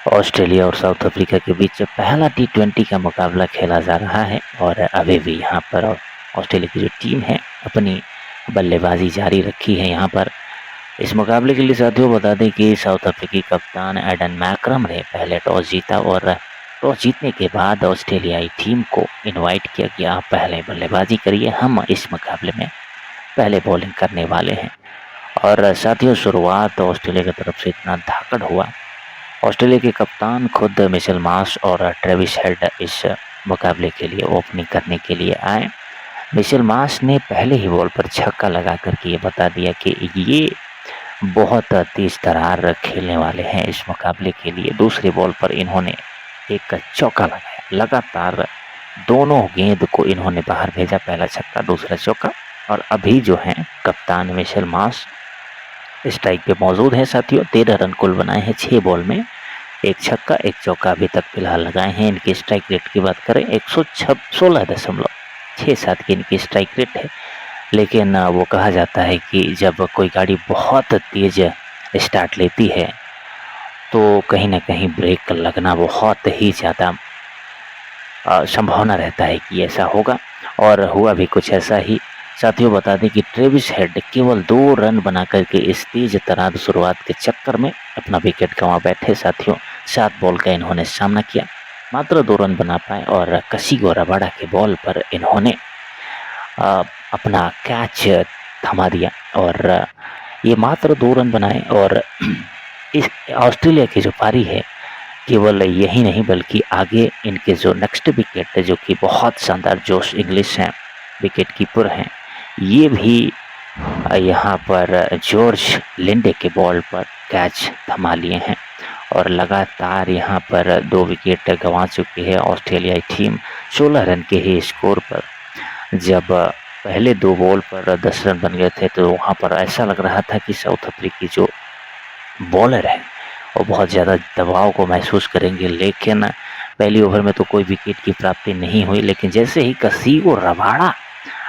Australia और south Africa के बीच पहला टी20 का मुकाबला खेला जा रहा है और अभी भी यहाँ पर ऑस्ट्रेलिया की जो टीम है अपनी बल्लेबाजी जारी रखी है। यहाँ पर इस मुकाबले के लिए साथियों बता दें कि साउथ अफ्रीकी कप्तान एडन मैकरम ने पहले टॉस जीता और टॉस जीतने के बाद ऑस्ट्रेलियाई टीम को इनवाइट किया कि आप पहले बल्लेबाजी करिए, हम इस मुकाबले में पहले बॉलिंग करने वाले हैं। और साथियों शुरुआत ऑस्ट्रेलिया की तरफ से इतना धाकड़ हुआ। ऑस्ट्रेलिया के कप्तान खुद मिचेल मार्श और ट्रेविस हेड इस मुकाबले के लिए ओपनिंग करने के लिए आए। मिचेल मार्श ने पहले ही बॉल पर छक्का लगा करके ये बता दिया कि ये बहुत तेज तरार खेलने वाले हैं इस मुकाबले के लिए। दूसरे बॉल पर इन्होंने एक चौका लगाया, लगातार दोनों गेंद को इन्होंने बाहर भेजा, पहला छक्का दूसरा चौका। और अभी जो है कप्तान मिचेल मार्श स्ट्राइक पे मौजूद है साथियों। 13 रन कुल बनाए हैं 6 बॉल में, एक छक्का एक चौका अभी तक फिलहाल लगाए हैं। इनकी स्ट्राइक रेट की बात करें 116.67 की इनकी स्ट्राइक रेट है। लेकिन वो कहा जाता है कि जब कोई गाड़ी बहुत तेज स्टार्ट लेती है तो कहीं ना कहीं ब्रेक लगना बहुत ही ज़्यादा संभावना रहता है कि ऐसा होगा, और हुआ भी कुछ ऐसा ही। साथियों बता दें कि ट्रेविस हेड केवल 2 रन बना करके इस तेज तरार शुरुआत के चक्कर में अपना विकेट गंवा बैठे। साथियों 7 बॉल का इन्होंने सामना किया, मात्र 2 रन बना पाए और कसिगो रबाडा के बॉल पर इन्होंने अपना कैच थमा दिया और ये मात्र 2 रन बनाए। और इस ऑस्ट्रेलिया की जो पारी है केवल यही नहीं बल्कि आगे इनके जो नेक्स्ट विकेट है जो कि बहुत शानदार जोश इंग्लिश हैं, विकेट कीपर हैं, ये भी यहाँ पर जॉर्ज लिंडे के बॉल पर कैच थमा लिए हैं और लगातार यहाँ पर 2 विकेट गंवा चुकी है ऑस्ट्रेलियाई टीम 16 रन के ही स्कोर पर। जब पहले 2 बॉल पर 10 रन बन गए थे तो वहाँ पर ऐसा लग रहा था कि साउथ अफ्रीकी जो बॉलर है वो बहुत ज़्यादा दबाव को महसूस करेंगे, लेकिन पहली ओवर में तो कोई विकेट की प्राप्ति नहीं हुई। लेकिन जैसे ही कसिगो रबाडा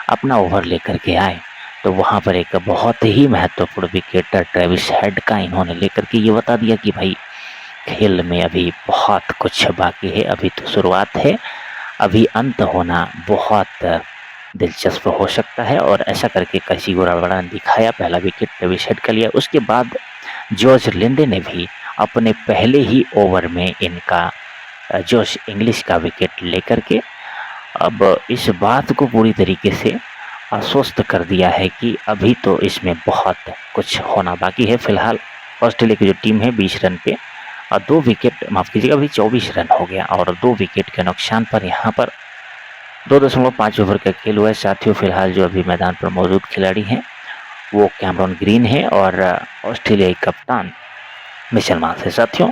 अपना ओवर लेकर के आए तो वहाँ पर एक बहुत ही महत्वपूर्ण विकेट ट्रेविस हेड का इन्होंने लेकर के ये बता दिया कि भाई खेल में अभी बहुत कुछ बाकी है, अभी तो शुरुआत है, अभी अंत होना बहुत दिलचस्प हो सकता है। और ऐसा करके कसिगो रबाडा ने दिखाया, पहला विकेट ट्रेविस हेड का लिया। उसके बाद जॉर्ज लिंडे ने भी अपने पहले ही ओवर में इनका जोश इंग्लिश का विकेट लेकर के अब इस बात को पूरी तरीके से आश्वस्त कर दिया है कि अभी तो इसमें बहुत कुछ होना बाकी है। फिलहाल ऑस्ट्रेलिया की जो टीम है 20 रन पे और 2 विकेट, माफ़ कीजिएगा, अभी 24 रन हो गया और 2 विकेट के नुकसान पर यहाँ पर 2.5 ओवर का खेल हुआ है। साथियों फिलहाल जो अभी मैदान पर मौजूद खिलाड़ी हैं वो कैमरॉन ग्रीन है और ऑस्ट्रेलियाई कप्तान मिचेल मार्श है। साथियों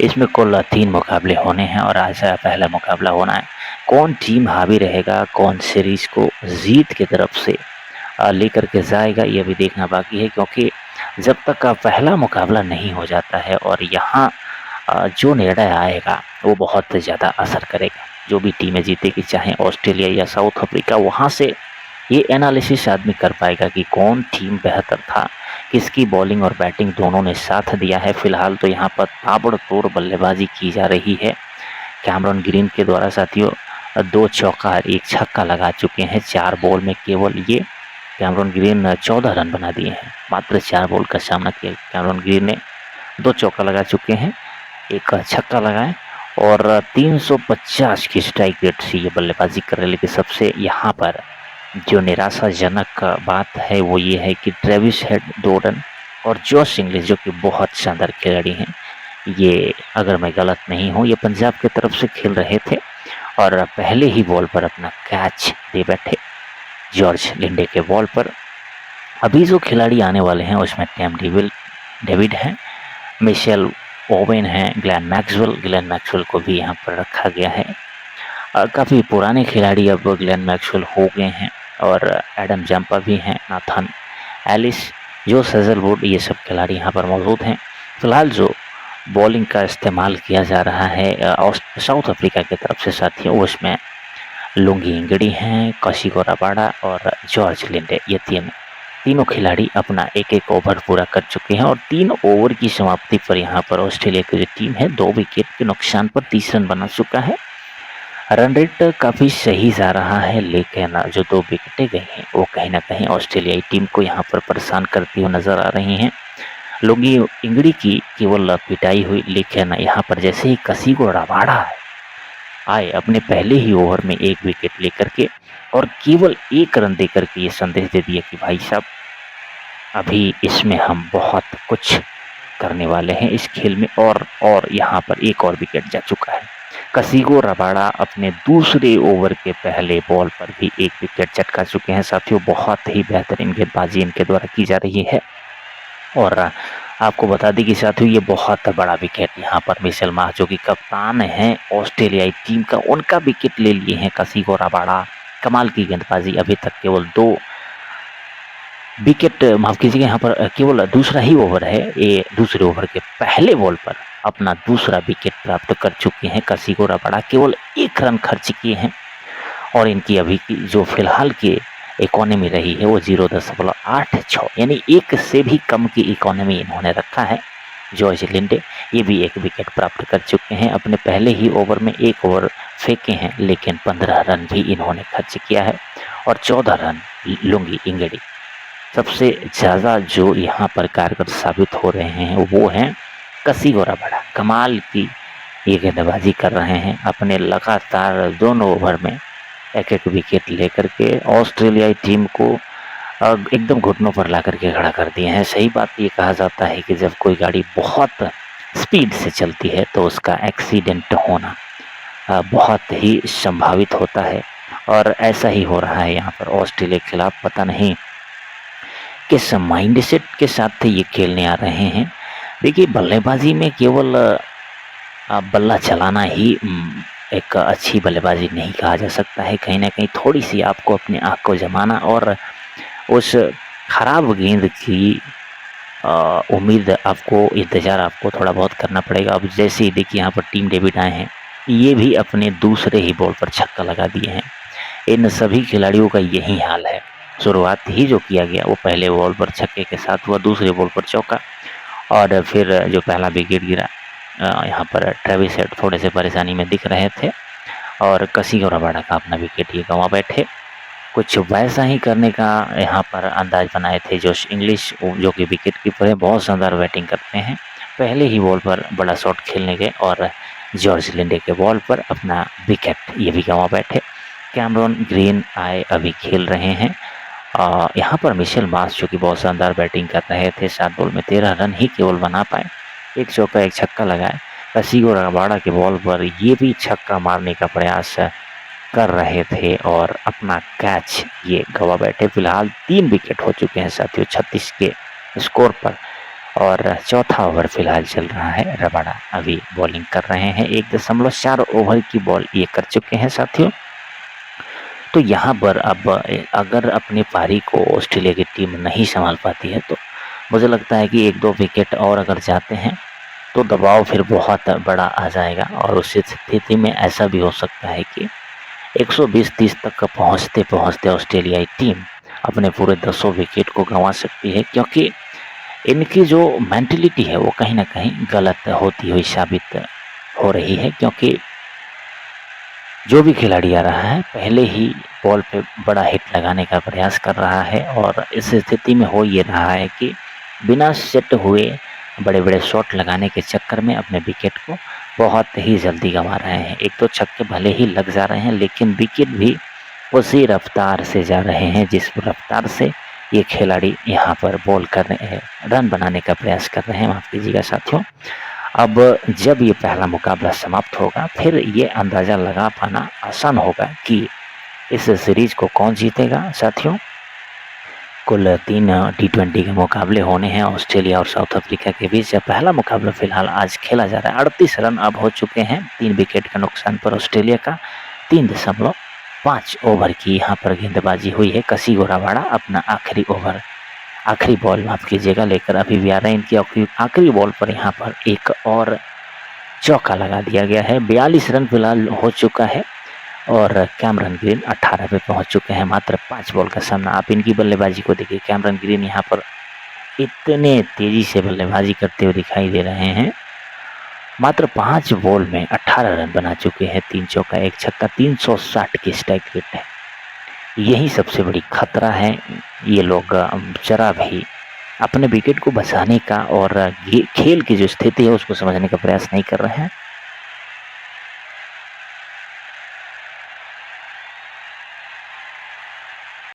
इसमें कुल 3 मुकाबले होने हैं और आज पहला मुकाबला होना है। कौन टीम हावी रहेगा, कौन सीरीज को जीत की तरफ से लेकर के जाएगा, ये भी देखना बाकी है, क्योंकि जब तक पहला मुकाबला नहीं हो जाता है और यहाँ जो निर्णय आएगा वो बहुत ज़्यादा असर करेगा। जो भी टीमें जीतेगी, चाहे ऑस्ट्रेलिया या साउथ अफ्रीका, वहाँ से ये एनालिसिस आदमी कर पाएगा कि कौन टीम बेहतर था, किसकी बॉलिंग और बैटिंग दोनों ने साथ दिया है। फिलहाल तो यहाँ पर ताबड़तोड़ बल्लेबाजी की जा रही है कैमरॉन ग्रीन के द्वारा। साथियों 2 चौका और 1 छक्का लगा चुके हैं 4 बॉल में। केवल ये कैमरॉन ग्रीन 14 रन बना दिए हैं, मात्र 4 बॉल का सामना किया कैमरॉन ग्रीन ने। 2 चौका लगा चुके हैं, 1 छक्का लगाए और 350 की स्ट्राइक रेट से ये बल्लेबाजी कर रहे हैं। लेकिन सबसे यहाँ पर जो निराशाजनक बात है वो ये है कि ट्रेविस हेड 2 रन और जोश इंग्लिश जो कि बहुत शानदार खिलाड़ी हैं, ये अगर मैं गलत नहीं हूँ ये पंजाब की तरफ से खेल रहे थे और पहले ही बॉल पर अपना कैच दे बैठे जॉर्ज लिंडे के बॉल पर। अभी जो खिलाड़ी आने वाले हैं उसमें टैम डेविड हैं, मिशेल ओवेन हैं, ग्लेन मैक्सवेल को भी यहाँ पर रखा गया है। काफ़ी पुराने खिलाड़ी अब ग्लेन मैक्सवेल हो गए हैं और एडम जंपा भी हैं, नाथन एलिस, जो हेज़लवुड, ये सब खिलाड़ी यहाँ पर मौजूद हैं। फिलहाल जो बॉलिंग का इस्तेमाल किया जा रहा है साउथ अफ्रीका की तरफ से साथियों, उसमें लुंगी इंगड़ी हैं, कसिगो रबाडा और जॉर्ज लिंडे, ये 3 तीनों खिलाड़ी अपना एक-एक ओवर पूरा कर चुके हैं और 3 ओवर की समाप्ति पर यहाँ पर ऑस्ट्रेलिया की जो टीम है 2 विकेट के नुकसान पर 30 रन बना चुका है। रन रेट काफ़ी सही जा रहा है, लेकिन जो 2 विकेटें गई हैं वो कहीं न कहीं ऑस्ट्रेलियाई टीम को यहाँ पर परेशान करती हुई नज़र आ रही हैं। लोगी इंगड़ी की केवल पिटाई हुई, लेकिन यहाँ पर जैसे ही कसिगो रबाडा आए अपने पहले ही ओवर में 1 विकेट लेकर के और केवल 1 रन देकर के ये संदेश दे दिया कि भाई साहब अभी इसमें हम बहुत कुछ करने वाले हैं इस खेल में, और यहाँ पर 1 और विकेट जा चुका है। कसिगो रबाडा अपने दूसरे ओवर के पहले बॉल पर भी 1 विकेट चटका चुके हैं। साथियों, बहुत ही बेहतरीन गेंदबाजी इनके द्वारा की जा रही है और आपको बता दें कि साथियों ये बहुत बड़ा विकेट यहाँ पर मिशेल मार्श जो कि कप्तान हैं ऑस्ट्रेलियाई टीम का, उनका विकेट ले लिए हैं कसिगो रबाडा। कमाल की गेंदबाजी, अभी तक केवल 2 विकेट, माफ़ कीजिएगा, यहाँ पर केवल दूसरा ही ओवर है। ये दूसरे ओवर के पहले बॉल पर अपना दूसरा विकेट प्राप्त कर चुके हैं कसिगो रबाडा। केवल 1 रन खर्च किए हैं और इनकी अभी की जो फिलहाल की इकोनॉमी रही है वो 0.86, यानी 1 से भी कम की इकोनॉमी इन्होंने रखा है। जॉर्ज लिंडे ये भी 1 विकेट प्राप्त कर चुके हैं। अपने पहले ही ओवर में 1 ओवर फेंके हैं, लेकिन 15 रन भी इन्होंने खर्च किया है और 14 रन लुंगी इंगड़ी। सबसे ज़्यादा जो यहाँ पर कारगर साबित हो रहे हैं वो हैं कसिगो रबाडा। कमाल की ये गेंदबाजी कर रहे हैं, अपने लगातार दोनों ओवर में 1-1 विकेट लेकर के ऑस्ट्रेलियाई टीम को एकदम घुटनों पर ला करके खड़ा कर दिए हैं। सही बात ये कहा जाता है कि जब कोई गाड़ी बहुत स्पीड से चलती है तो उसका एक्सीडेंट होना बहुत ही संभावित होता है और ऐसा ही हो रहा है यहाँ पर ऑस्ट्रेलिया के खिलाफ। पता नहीं किस माइंडसेट के साथ ये खेलने आ रहे हैं। देखिए, बल्लेबाजी में केवल बल्ला चलाना ही एक अच्छी बल्लेबाजी नहीं कहा जा सकता है। कहीं न कहीं थोड़ी-सी आपको अपनी आँख को जमाना और उस खराब गेंद की उम्मीद आपको, इंतज़ार आपको थोड़ा बहुत करना पड़ेगा। अब जैसे ही देखिए यहाँ पर टीम डेविड आए हैं, ये भी अपने दूसरे ही बॉल पर छक्का लगा दिए हैं। इन सभी खिलाड़ियों का यही हाल है। शुरुआत ही जो किया गया वो पहले बॉल पर छक्के के साथ हुआ, दूसरे बॉल पर चौका और फिर जो पहला विकेट गिरा, यहाँ पर ट्रेविस हेड थोड़े से परेशानी में दिख रहे थे और कसिगो रबाडा का अपना विकेट ये गंवा बैठे। कुछ वैसा ही करने का यहाँ पर अंदाज बनाए थे जोश इंग्लिश, जो कि विकेट कीपर है, बहुत शानदार बैटिंग करते हैं। पहले ही बॉल पर बड़ा शॉट खेलने गए और जॉर्ज लिंडे के बॉल पर अपना विकेट ये भी गंवा बैठे। कैमरॉन ग्रीन आए अभी खेल रहे हैं। यहाँ पर मिशेल मार्श जो कि बहुत शानदार बैटिंग कर रहे थे, 7 बॉल में 13 रन ही केवल बना पाए। 1 चौका 1 छक्का लगाए। कसिगो रबाडा के बॉल पर ये भी छक्का मारने का प्रयास कर रहे थे और अपना कैच ये गंवा बैठे। फिलहाल 3 विकेट हो चुके हैं साथियों 36 के स्कोर पर और चौथा ओवर फिलहाल चल रहा है। रबाडा अभी बॉलिंग कर रहे हैं, 1.4 ओवर की बॉल ये कर चुके हैं साथियों। तो यहाँ पर अब अगर अपनी पारी को ऑस्ट्रेलिया की टीम नहीं संभाल पाती है तो मुझे लगता है कि 1-2 विकेट और अगर जाते हैं तो दबाव फिर बहुत बड़ा आ जाएगा और उस स्थिति में ऐसा भी हो सकता है कि 120-30 तक पहुँचते पहुँचते ऑस्ट्रेलियाई टीम अपने पूरे 10 विकेट को गंवा सकती है, क्योंकि इनकी जो मेंटलिटी है वो कहीं ना कहीं गलत होती हुई साबित हो रही है। क्योंकि जो भी खिलाड़ी आ रहा है पहले ही बॉल पे बड़ा हिट लगाने का प्रयास कर रहा है और इस स्थिति में हो ये रहा है कि बिना सेट हुए बड़े बड़े शॉट लगाने के चक्कर में अपने विकेट को बहुत ही जल्दी गंवा रहे हैं। 1-2 छक्के भले ही लग जा रहे हैं, लेकिन विकेट भी उसी रफ्तार से जा रहे हैं जिस रफ्तार से ये खिलाड़ी यहाँ पर बॉल कर रहे हैं, रन बनाने का प्रयास कर रहे हैं। माफ़ कीजिएगा साथियों। अब जब ये पहला मुकाबला समाप्त होगा फिर ये अंदाज़ा लगा पाना आसान होगा कि इस सीरीज़ को कौन जीतेगा साथियों। कुल 3 T20 के मुकाबले होने हैं ऑस्ट्रेलिया और साउथ अफ्रीका के बीच। पहला मुकाबला फिलहाल आज खेला जा रहा है। 38 रन अब हो चुके हैं 3 विकेट का नुकसान पर ऑस्ट्रेलिया का। 3.5 ओवर की यहाँ पर गेंदबाजी हुई है। कसिगो रबाडा अपना आखिरी बॉल माफ़ कीजिएगा लेकर अभी भी आ रहे हैं। इनकी आखिरी बॉल पर यहाँ पर एक और चौका लगा दिया गया है। 42 रन फिलहाल हो चुका है और कैमरन ग्रीन 18 पे पहुंच चुके हैं। मात्र 5 बॉल का सामना। आप इनकी बल्लेबाजी को देखिए, कैमरन ग्रीन यहाँ पर इतने तेजी से बल्लेबाजी करते हुए दिखाई दे रहे हैं। मात्र 5 बॉल में 18 रन बना चुके हैं, 3 चौका 1 छक्का, 360 की स्ट्राइक रेट है। यही सबसे बड़ी खतरा है। ये लोग जरा भी अपने विकेट को बचाने का और खेल की जो स्थिति है उसको समझने का प्रयास नहीं कर रहे हैं।